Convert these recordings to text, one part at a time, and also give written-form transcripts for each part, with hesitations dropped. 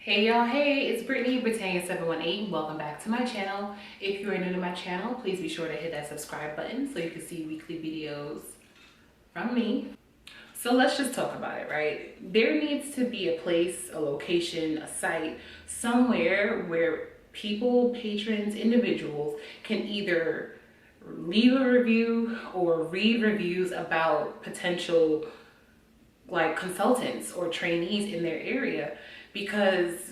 Hey y'all, hey, it's Brittany, Britannia718. Welcome back to my channel. If you're new to my channel, please be sure to hit that subscribe button so you can see weekly videos from me. So let's just talk about it, right? There needs to be a place, a location, a site, somewhere where people, patrons, individuals can either leave a review or read reviews about potential like consultants or trainees in their area, because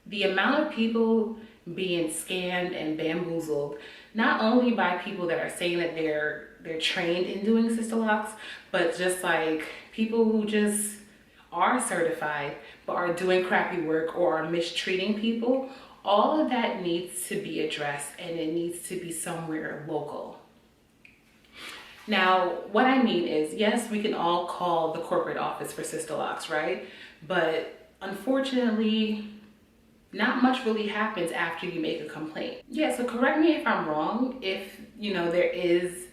the amount of people being scammed and bamboozled, not only by people that are saying that they're trained in doing Sisterlocks, but just like people who just are certified but are doing crappy work or are mistreating people, all of that needs to be addressed, and it needs to be somewhere local. Now, what I mean is, yes, we can all call the corporate office for Sisterlocks, right? But unfortunately, not much really happens after you make a complaint. Yeah, so correct me if I'm wrong, if there is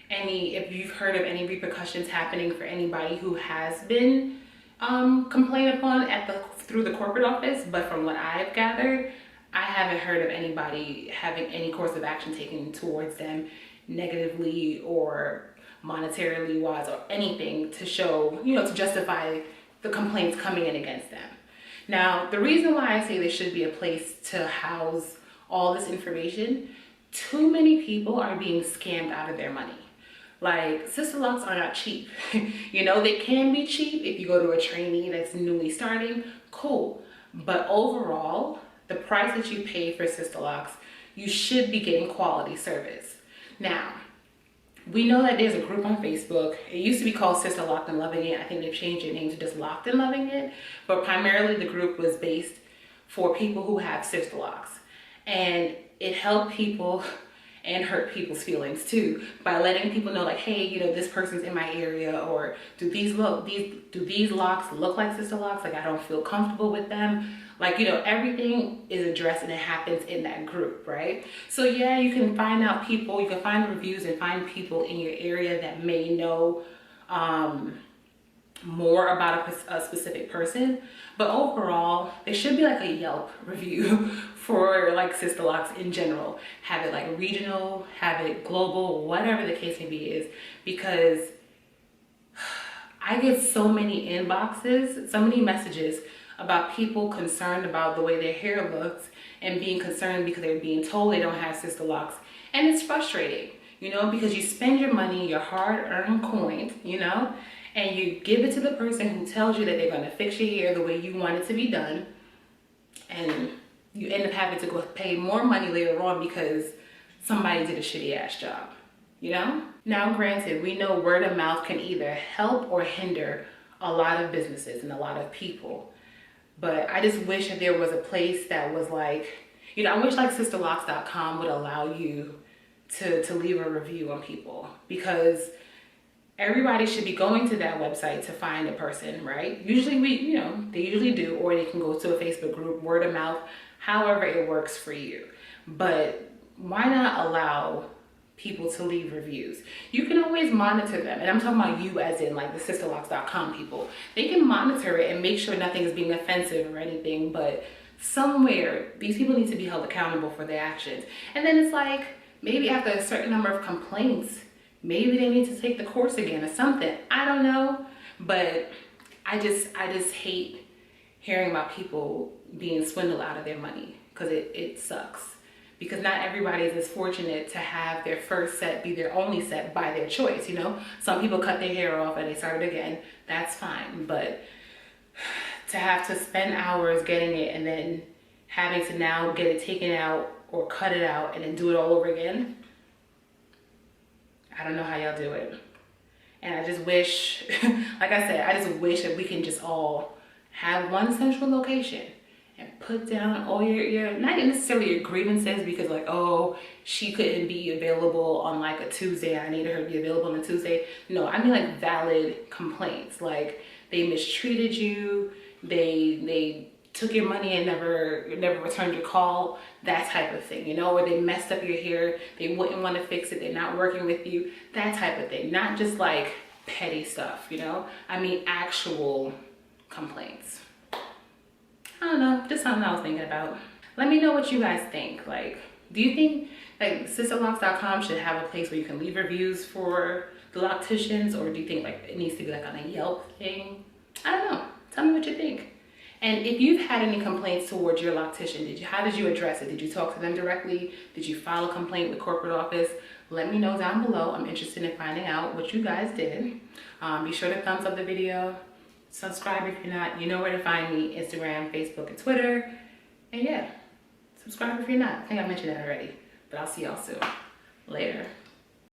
if you've heard of any repercussions happening for anybody who has been complained upon through the corporate office, but from what I've gathered, I haven't heard of anybody having any course of action taken towards them negatively or monetarily wise or anything to show, to justify the complaints coming in against them. Now, the reason why I say there should be a place to house all this information, too many people are being scammed out of their money. Like, Sisterlocks are not cheap. They can be cheap if you go to a trainee that's newly starting, cool. But overall, the price that you pay for Sisterlocks, you should be getting quality service. Now, we know that there's a group on Facebook. It used to be called Sister Locked and Loving It. I think they've changed their name to just Locked and Loving It. But primarily the group was based for people who have Sisterlocks. And it helped people and hurt people's feelings too, by letting people know, like, hey, this person's in my area, or do these locks look like Sisterlocks? Like, I don't feel comfortable with them. Like, everything is addressed and it happens in that group, right? So yeah, you can find out people, you can find reviews and find people in your area that may know more about a specific person. But overall, there should be like a Yelp review for like Sisterlocks in general. Have it like regional, have it global, whatever the case may be is, because I get so many inboxes, so many messages about people concerned about the way their hair looks and being concerned because they're being told they don't have Sisterlocks. And it's frustrating, because you spend your money, your hard-earned coins, and you give it to the person who tells you that they're going to fix your hair the way you want it to be done, and you end up having to go pay more money later on because somebody did a shitty ass job, Now, granted, we know word of mouth can either help or hinder a lot of businesses and a lot of people, but I just wish that there was a place that was like, I wish like sisterlocks.com would allow you to leave a review on people, because everybody should be going to that website to find a person, right? Usually they usually do, or they can go to a Facebook group, word of mouth, however it works for you. But why not allow people to leave reviews? You can always monitor them. And I'm talking about you as in like the sisterlocks.com people. They can monitor it and make sure nothing is being offensive or anything, but somewhere these people need to be held accountable for their actions. And then it's like, maybe after a certain number of complaints, maybe they need to take the course again or something. I don't know, but I just hate hearing about people being swindled out of their money, because it sucks. Because not everybody is as fortunate to have their first set be their only set by their choice, Some people cut their hair off and they start it again. That's fine, but to have to spend hours getting it and then having to now get it taken out or cut it out and then do it all over again, I don't know how y'all do it. And I just wish, like I said, I just wish that we can just all have one central location and put down all your not necessarily your grievances, because like, oh, she couldn't be available on like a Tuesday, I needed her to be available on a Tuesday. No, I mean like valid complaints. Like, they mistreated you, they took your money and never returned your call, that type of thing, or they messed up your hair, they wouldn't want to fix it, they're not working with you, that type of thing. Not just like petty stuff, I mean actual complaints. I don't know, just something I was thinking about. Let me know what you guys think. Like, do you think like sisterlocks.com should have a place where you can leave reviews for the locticians, or do you think like it needs to be like on a Yelp thing? I don't know. Tell me what you think. And if you've had any complaints towards your loctician, how did you address it? Did you talk to them directly? Did you file a complaint with corporate office? Let me know down below. I'm interested in finding out what you guys did. Be sure to thumbs up the video. Subscribe if you're not. You know where to find me: Instagram, Facebook, and Twitter. And yeah, subscribe if you're not. I think I mentioned that already. But I'll see y'all soon. Later.